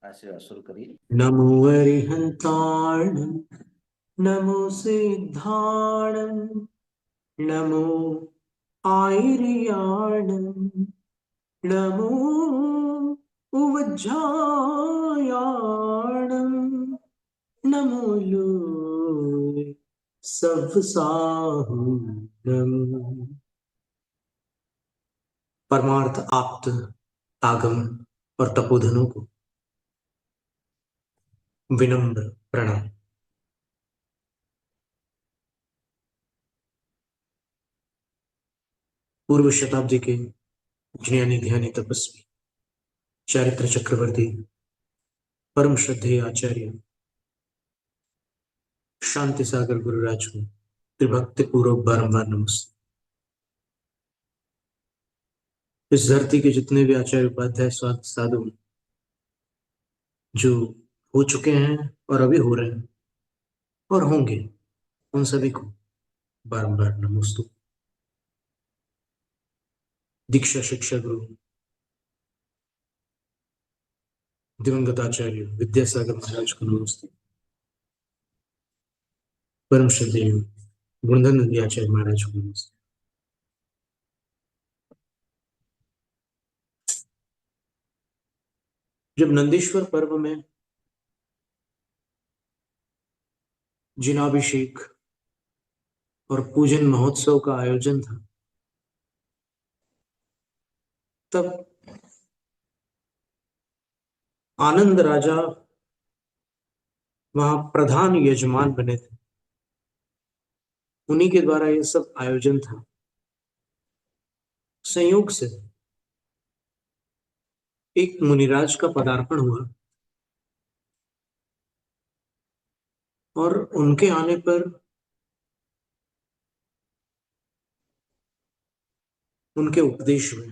ऐसे शुरू करिए। नमो अरिहन्ताणं नमो सिद्धाणं नमो आयर्याणं नमो उवज्झायाणं नमो लोय सव्साहुणम्। परमार्थ आप्त आगम और तपोधनों को विनम्र प्रणाम। पूर्व शताब्दी के ज्ञानी ध्यानी तपस्वी चारित्र चक्रवर्ती परम श्रद्धेय आचार्य शांति सागर गुरुराज को त्रिभक्ति पूर्वक बारंबार नमस्ते। इस धरती के जितने भी आचार्य उपाध्याय साधु जो हो चुके हैं और अभी हो रहे हैं और होंगे, उन सभी को बारंबार नमस्ते। दीक्षा शिक्षा गुरु दिवंगत आचार्य विद्यासागर महाराज को नमस्ते। परम श्रद्धेय गुणधर नंदी आचार्य महाराज को नमस्ते। जब नंदीश्वर पर्व में जिनाभिषेक और पूजन महोत्सव का आयोजन था, तब आनंद राजा वहां प्रधान यजमान बने थे। उन्हीं के द्वारा यह सब आयोजन था। संयोग से एक मुनिराज का पदार्पण हुआ और उनके आने पर उनके उपदेश हुए।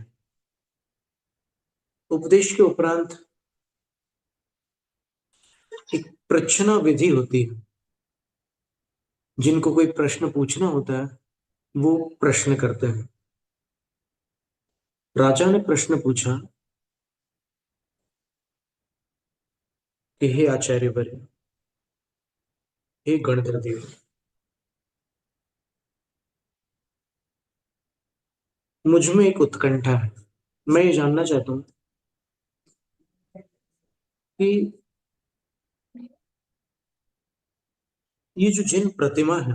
उपदेश के उपरांत एक प्रश्न विधि होती है। जिनको कोई प्रश्न पूछना होता है वो प्रश्न करते हैं। राजा ने प्रश्न पूछा कि हे आचार्य वर्य, हे गणधर देव, मुझ में एक उत्कंठा है। मैं ये जानना चाहता हूं कि ये जो जिन प्रतिमा है,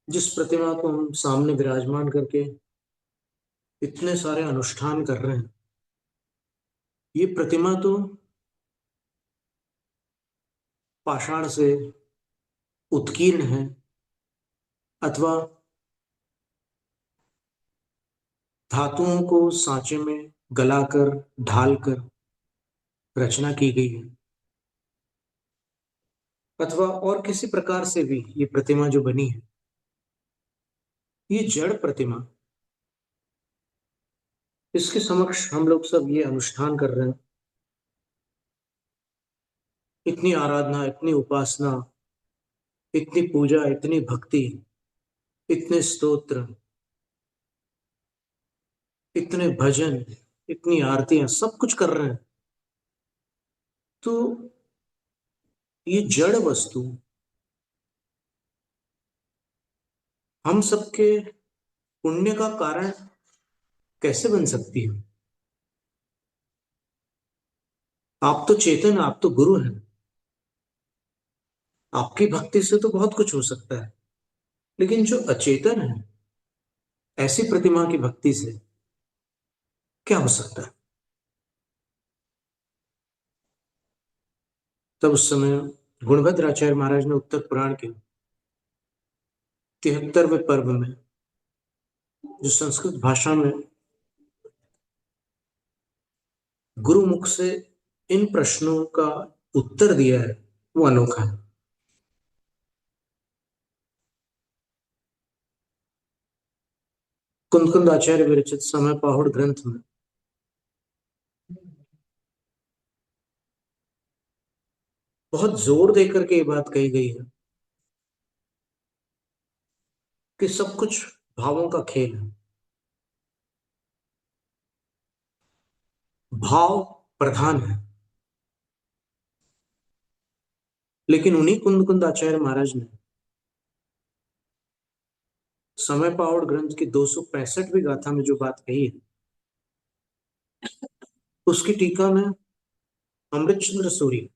जिस प्रतिमा को हम सामने विराजमान करके इतने सारे अनुष्ठान कर रहे हैं, ये प्रतिमा तो पाषाण से उत्कीर्ण है अथवा धातुओं को सांचे में गलाकर ढालकर रचना की गई है, अथवा और किसी प्रकार से भी ये प्रतिमा जो बनी है, ये जड़ प्रतिमा। इसके समक्ष हम लोग सब ये अनुष्ठान कर रहे हैं। इतनी आराधना, इतनी उपासना, इतनी पूजा, इतनी भक्ति, इतने स्तोत्र, इतने भजन, इतनी आरतियां, सब कुछ कर रहे हैं। तो ये जड़ वस्तु हम सबके पुण्य का कारण कैसे बन सकती है? आप तो चेतन, आप तो गुरु हैं। आपकी भक्ति से तो बहुत कुछ हो सकता है, लेकिन जो अचेतन है, ऐसी प्रतिमा की भक्ति से क्या हो सकता है? तब उस समय गुणभद्र आचार्य महाराज ने उत्तर पुराण के 73वें पर्व में, जो संस्कृत भाषा में गुरुमुख से इन प्रश्नों का उत्तर दिया है, वो अनोखा है। कुंद आचार्य विरचित समय पाहुड़ ग्रंथ में बहुत जोर देकर के ये बात कही गई है कि सब कुछ भावों का खेल है। भाव प्रधान है। लेकिन उन्हीं कुंद कुंद आचार्य महाराज ने समय पावड़ ग्रंथ की 265वीं गाथा में जो बात कही है, उसकी टीका में अमृतचंद्र सूरी,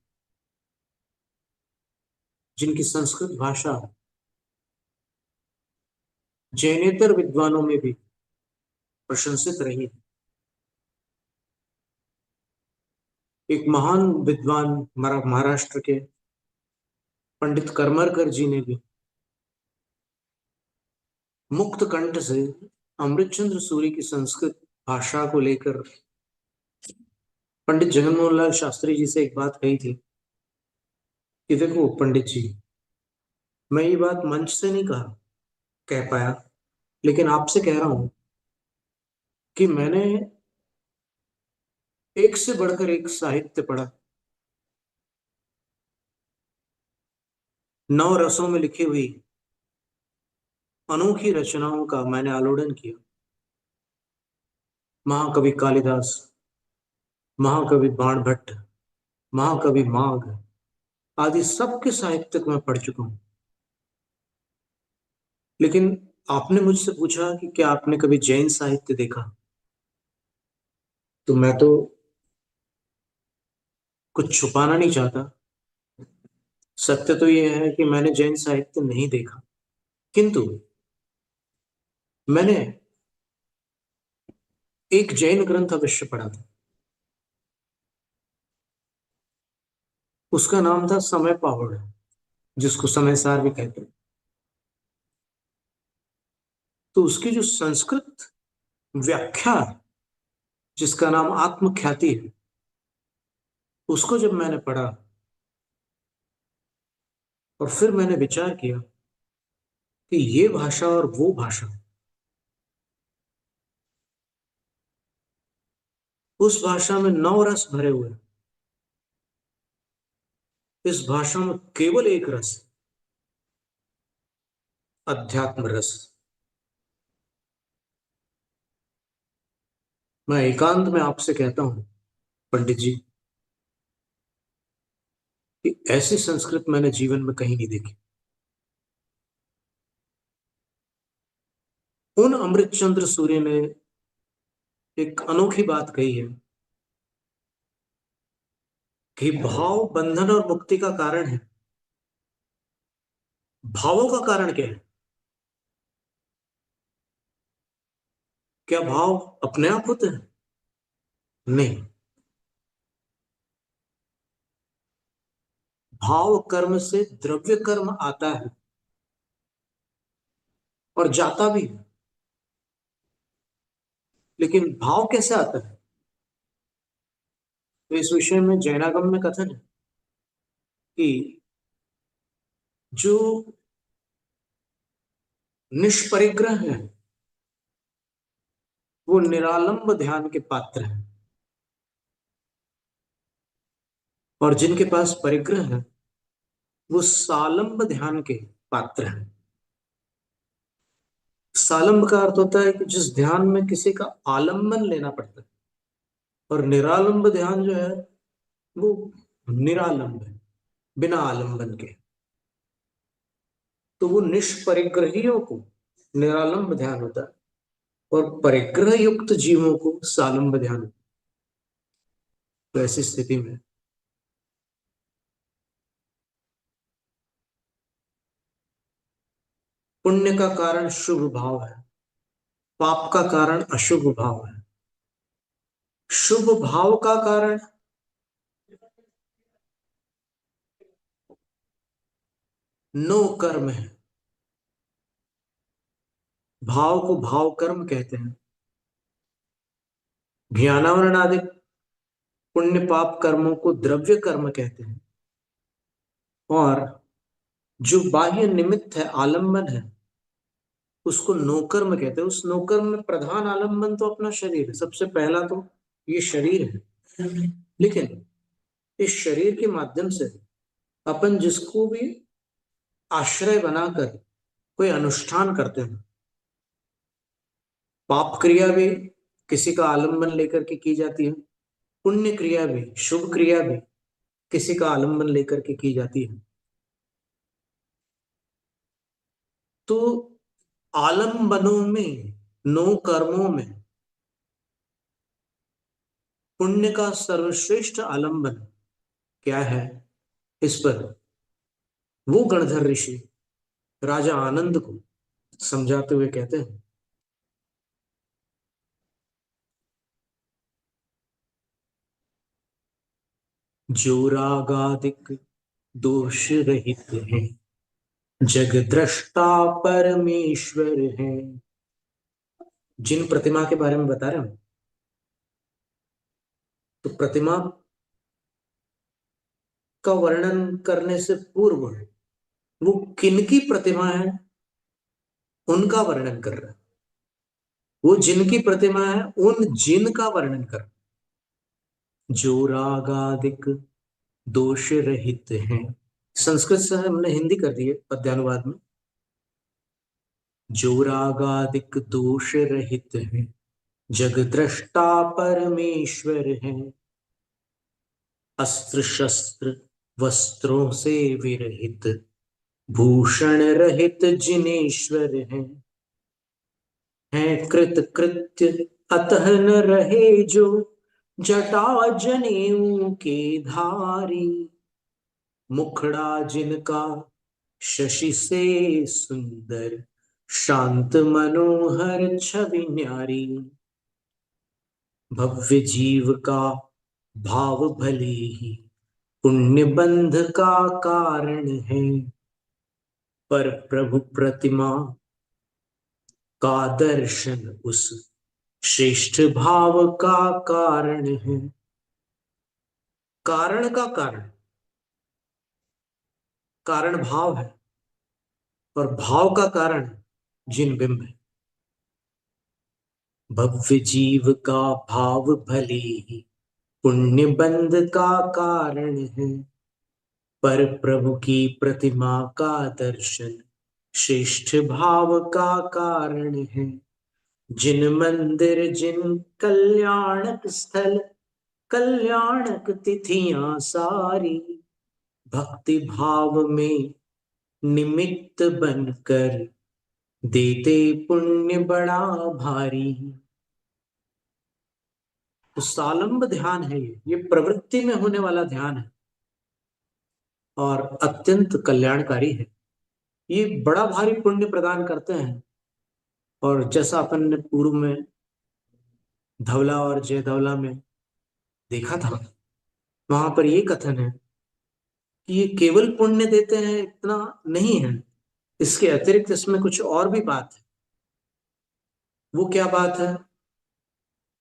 जिनकी संस्कृत भाषा जैनेतर विद्वानों में भी प्रशंसित रही है, एक महान विद्वान महाराष्ट्र के पंडित करमरकर जी ने भी मुक्त कंठ से अमृतचंद्र सूरी की संस्कृत भाषा को लेकर पंडित जगनमोहन लाल शास्त्री जी से एक बात कही थी कि देखो पंडित जी, मैं ये बात मंच से नहीं कह पाया, लेकिन आपसे कह रहा हूं कि मैंने एक से बढ़कर एक साहित्य पढ़ा, 9 रसों में लिखी हुई अनोखी रचनाओं का मैंने आलोड़न किया। महाकवि कालिदास, महाकवि बाणभट्ट, महाकवि माघ आदि सबके साहित्य को मैं पढ़ चुका हूं। लेकिन आपने मुझसे पूछा कि क्या आपने कभी जैन साहित्य देखा, तो मैं तो कुछ छुपाना नहीं चाहता। सत्य तो यह है कि मैंने जैन साहित्य नहीं देखा, किंतु मैंने एक जैन ग्रंथ अवश्य पढ़ा था। उसका नाम था समय पावड़, जिसको समय सार भी कहते हैं। तो उसकी जो संस्कृत व्याख्या, जिसका नाम आत्मख्याति है, उसको जब मैंने पढ़ा और फिर मैंने विचार किया कि ये भाषा और वो भाषा, उस भाषा में 9 रस भरे हुए, इस भाषा में केवल एक रस, अध्यात्म रस। मैं एकांत में आपसे कहता हूं पंडित जी कि ऐसी संस्कृत मैंने जीवन में कहीं नहीं देखी। उन अमृतचंद्र सूर्य ने एक अनोखी बात कही है कि भाव बंधन और मुक्ति का कारण है। भावों का कारण क्या है? क्या भाव अपने आप होते हैं? नहीं। भाव कर्म से द्रव्य कर्म आता है और जाता भी है। लेकिन भाव कैसे आता है, तो इस विषय में जैनागम में कथन है कि जो निष्परिग्रह है वो निरालंब ध्यान के पात्र है, और जिनके पास परिग्रह है वो सालंब ध्यान के पात्र हैं। सालंब का अर्थ होता है कि जिस ध्यान में किसी का आलंबन लेना पड़ता है, और निरालंब ध्यान जो है वो निरालंब है, बिना आलंबन के। तो वो निष्परिग्रहियों को निरालंब ध्यान होता है और परिग्रह युक्त जीवों को सालंब ध्यान होता है। तो ऐसी स्थिति में पुण्य का कारण शुभ भाव है, पाप का कारण अशुभ भाव है। शुभ भाव का कारण नो कर्म है। भाव को भाव कर्म कहते हैं। ज्ञानावरण आदि पुण्य पाप कर्मों को द्रव्य कर्म कहते हैं। और जो बाह्य निमित्त है, आलंबन है, उसको नोकर्म कहते हैं। उस नोकर्म में प्रधान आलंबन तो अपना शरीर है, सबसे पहला तो ये शरीर है। लेकिन इस शरीर के माध्यम से अपन जिसको भी आश्रय बनाकर कोई अनुष्ठान करते हैं, पाप क्रिया भी किसी का आलंबन लेकर के की जाती है, पुण्य क्रिया भी, शुभ क्रिया भी किसी का आलंबन लेकर के की जाती है। तो आलंबनों में, नो कर्मों में पुण्य का सर्वश्रेष्ठ आलंबन क्या है, इस पर वो गणधर ऋषि राजा आनंद को समझाते हुए कहते हैं, जो रागादिक दोष रहित है, जग दृष्टा परमेश्वर है। जिन प्रतिमा के बारे में बता रहे हैं, तो प्रतिमा का वर्णन करने से पूर्व वो किनकी प्रतिमा है उनका वर्णन कर रहा है। वो जिनकी प्रतिमा है उन जिन का वर्णन कर रहा है। जो रागादिक दोष रहित है, संस्कृत से हमने हिंदी कर दी है पद्यानुवाद में। जो रागादिक दोष रहित है, जग दृष्टा परमेश्वर है। अस्त्र शस्त्र वस्त्रों से विरहित, भूषण रहित जिनेश्वर है कृत कृत्य अतः न रहे जो, जटा जनेऊ के धारी। मुखड़ा जिनका शशि से सुंदर, शांत मनोहर छवि न्यारी। भव्य जीव का भाव भले ही पुण्य बंध का कारण है, पर प्रभु प्रतिमा का दर्शन उस श्रेष्ठ भाव का कारण है। कारण का कारण, कारण भाव है, और भाव का कारण जिन बिंब है। भव्य जीव का भाव भले ही पुण्य बंध का कारण है, पर प्रभु की प्रतिमा का दर्शन श्रेष्ठ भाव का कारण है। जिन मंदिर जिन कल्याणक स्थल, कल्याणक तिथियां सारी, भक्ति भाव में निमित्त बनकर देते पुण्य बड़ा भारी। तो सालंब ध्यान है, ये प्रवृत्ति में होने वाला ध्यान है और अत्यंत कल्याणकारी है। ये बड़ा भारी पुण्य प्रदान करते हैं। और जैसा अपन ने पूर्व में धवला और जय धवला में देखा था, वहां पर ये कथन है कि ये केवल पुण्य देते हैं इतना नहीं है, इसके अतिरिक्त इसमें कुछ और भी बात है। वो क्या बात है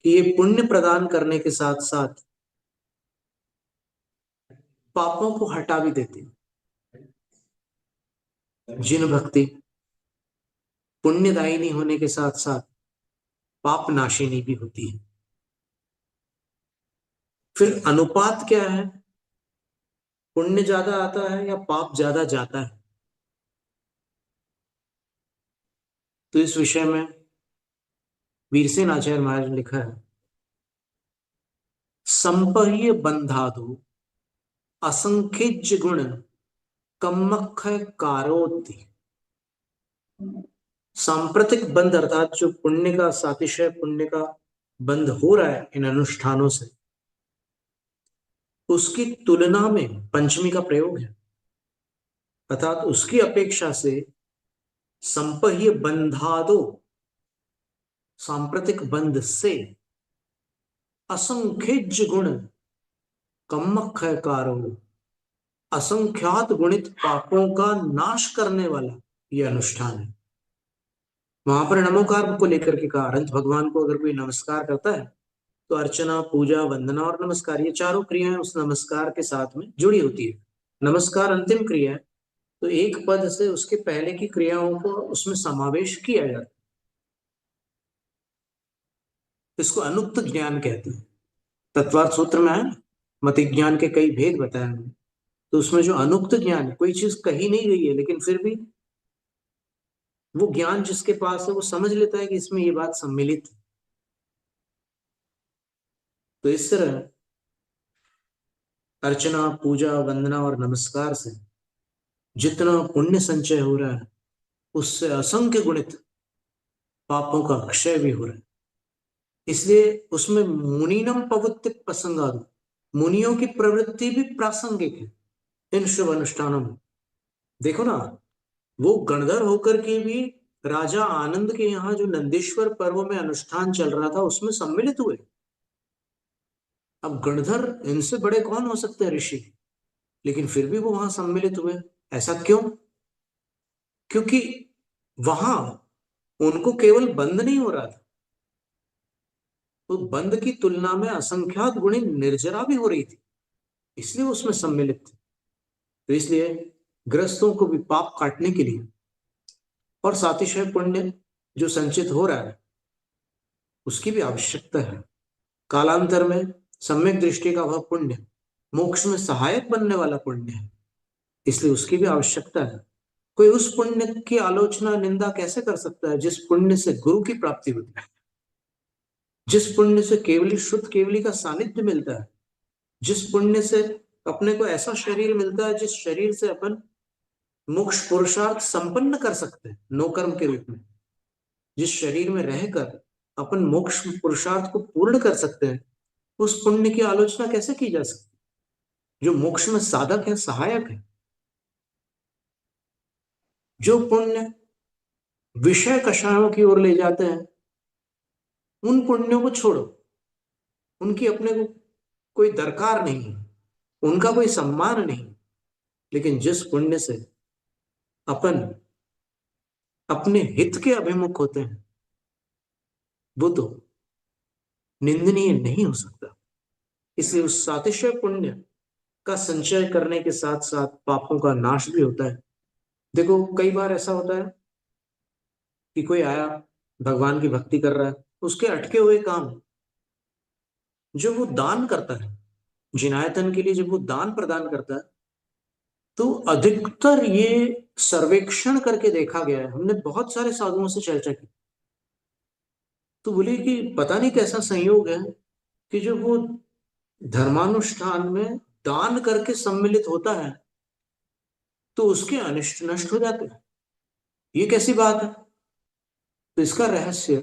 कि ये पुण्य प्रदान करने के साथ साथ पापों को हटा भी देते हैं। जिन भक्ति पुण्यदायिनी होने के साथ साथ पाप नाशिनी भी होती है। फिर अनुपात क्या है, पुण्य ज्यादा आता है या पाप ज्यादा जाता है? तो इस विषय में वीरसेन आचार्य महाराज ने लिखा है, संपह्य बंधादो असंख्य गुण कमख कारोति। सांप्रतिक बंध अर्थात जो पुण्य का सातिशय, पुण्य का बंध हो रहा है इन अनुष्ठानों से, उसकी तुलना में पंचमी का प्रयोग है। अर्थात उसकी अपेक्षा से संपह्य बंधादो, सांप्रतिक बंध से, असंख्य गुण कमख कारो, असंख्यात गुणित पापों का नाश करने वाला यह अनुष्ठान है। वहां पर नमोकार को लेकर के कहा, अनंत भगवान को अगर कोई नमस्कार करता है तो अर्चना, पूजा, वंदना और नमस्कार, ये चारों क्रियाएं उस नमस्कार के साथ में जुड़ी होती है। नमस्कार अंतिम क्रिया है, तो एक पद से उसके पहले की क्रियाओं को उसमें समावेश किया जाता है। इसको अनुक्त ज्ञान कहते हैं। तत्वार्थ सूत्र में है ना, मति ज्ञान के कई भेद बताए हैं। तो उसमें जो अनुक्त ज्ञान है, कोई चीज कही नहीं गई है लेकिन फिर भी वो ज्ञान जिसके पास है वो समझ लेता है कि इसमें ये बात सम्मिलित है। तो इस तरह अर्चना, पूजा, वंदना और नमस्कार से जितना पुण्य संचय हो रहा है, उससे असंख्य गुणित पापों का क्षय भी हो रहा है। इसलिए उसमें मुनीनम पवत्ति प्रसंगादि, मुनियों की प्रवृत्ति भी प्रासंगिक है इन शुभ अनुष्ठानों में। देखो ना, वो गणधर होकर के भी राजा आनंद के यहाँ जो नंदीश्वर पर्व में अनुष्ठान चल रहा था उसमें सम्मिलित हुए। अब गणधर इनसे बड़े कौन हो सकते हैं ऋषि, लेकिन फिर भी वो वहां सम्मिलित हुए। ऐसा क्यों? क्योंकि वहां उनको केवल बंद नहीं हो रहा था, तो बंद की तुलना में असंख्यात गुणी निर्जरा भी हो रही थी, इसलिए उसमें सम्मिलित थे। तो इसलिए ग्रस्तों को भी पाप काटने के लिए और सातिशय पुण्य जो संचित हो रहा है उसकी भी आवश्यकता है। कालांतर में सम्यक दृष्टि का वह पुण्य मोक्ष में सहायक बनने वाला पुण्य है, इसलिए उसकी भी आवश्यकता है। कोई उस पुण्य की आलोचना निंदा कैसे कर सकता है जिस पुण्य से गुरु की प्राप्ति होती है, जिस पुण्य से केवली शुद्ध केवली का सानिध्य मिलता है, जिस पुण्य से अपने को ऐसा शरीर मिलता है जिस शरीर से अपन मोक्ष पुरुषार्थ संपन्न कर सकते हैं नो कर्म के रूप में, जिस शरीर में रहकर अपन मोक्ष पुरुषार्थ को पूर्ण कर सकते हैं, उस पुण्य की आलोचना कैसे की जा सकती जो मोक्ष में साधक है, सहायक है। जो पुण्य विषय कषायों की ओर ले जाते हैं उन पुण्यों को छोड़ो, उनकी अपने को कोई दरकार नहीं, उनका कोई सम्मान नहीं। लेकिन जिस पुण्य से अपन अपने हित के अभिमुख होते हैं वो तो निंदनीय नहीं हो सकता। इसलिए उस सातिशय पुण्य का संचय करने के साथ साथ पापों का नाश भी होता है। देखो कई बार ऐसा होता है कि कोई आया, भगवान की भक्ति कर रहा है, उसके अटके हुए काम जो वो दान करता है, जिनायतन के लिए जब वो दान प्रदान करता है, तो अधिकतर ये सर्वेक्षण करके देखा गया है, हमने बहुत सारे साधुओं से चर्चा की, तो बोले कि पता नहीं कैसा संयोग है कि जब वो धर्मानुष्ठान में दान करके सम्मिलित होता है तो उसके अनिष्ट नष्ट हो जाते हैं। ये कैसी बात है? तो इसका रहस्य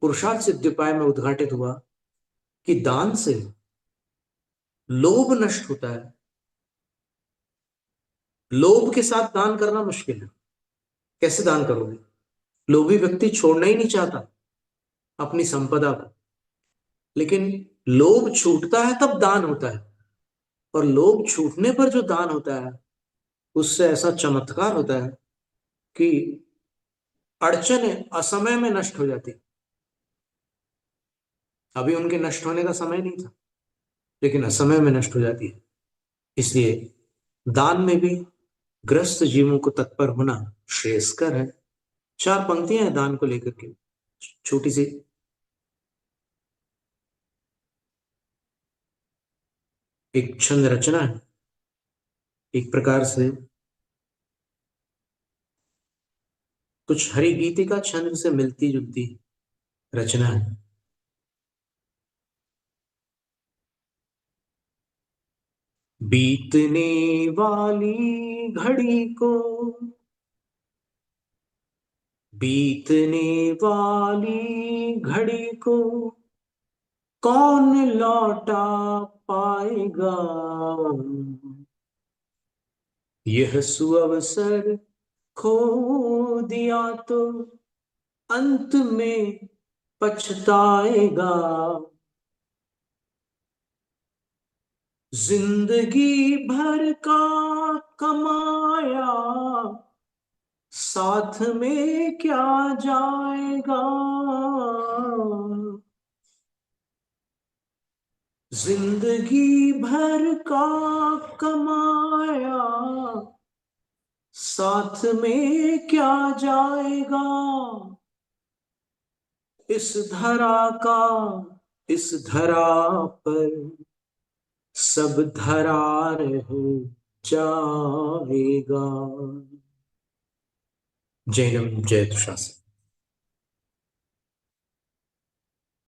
पुरुषार्थ सिद्धिपाय में उद्घाटित हुआ कि दान से लोभ नष्ट होता है। लोभ के साथ दान करना मुश्किल है। कैसे दान करोगे? लोभी व्यक्ति छोड़ना ही नहीं चाहता अपनी संपदा को, लेकिन लोभ छूटता है तब दान होता है, और लोभ छूटने पर जो दान होता है उससे ऐसा चमत्कार होता है कि अड़चने असमय में नष्ट हो जाती। अभी उनके नष्ट होने का समय नहीं था, लेकिन असमय में नष्ट हो जाती है। इसलिए दान में भी ग्रस्त जीवों को तत्पर होना श्रेयस्कर है। चार पंक्तियां हैं दान को लेकर के, छोटी सी। एक छंद रचना है, एक प्रकार से कुछ हरि गीति का छंद से मिलती जुलती रचना है। बीतने वाली घड़ी को, बीतने वाली घड़ी को कौन लौटा पाएगा, यह सुअवसर खो दिया तो अंत में पछताएगा। जिंदगी भर का कमाया साथ में क्या जाएगा, जिंदगी भर का कमाया साथ में क्या जाएगा। इस धरा का, इस धरा पर सब धरा रह जाएगा। जैनम जय शासन।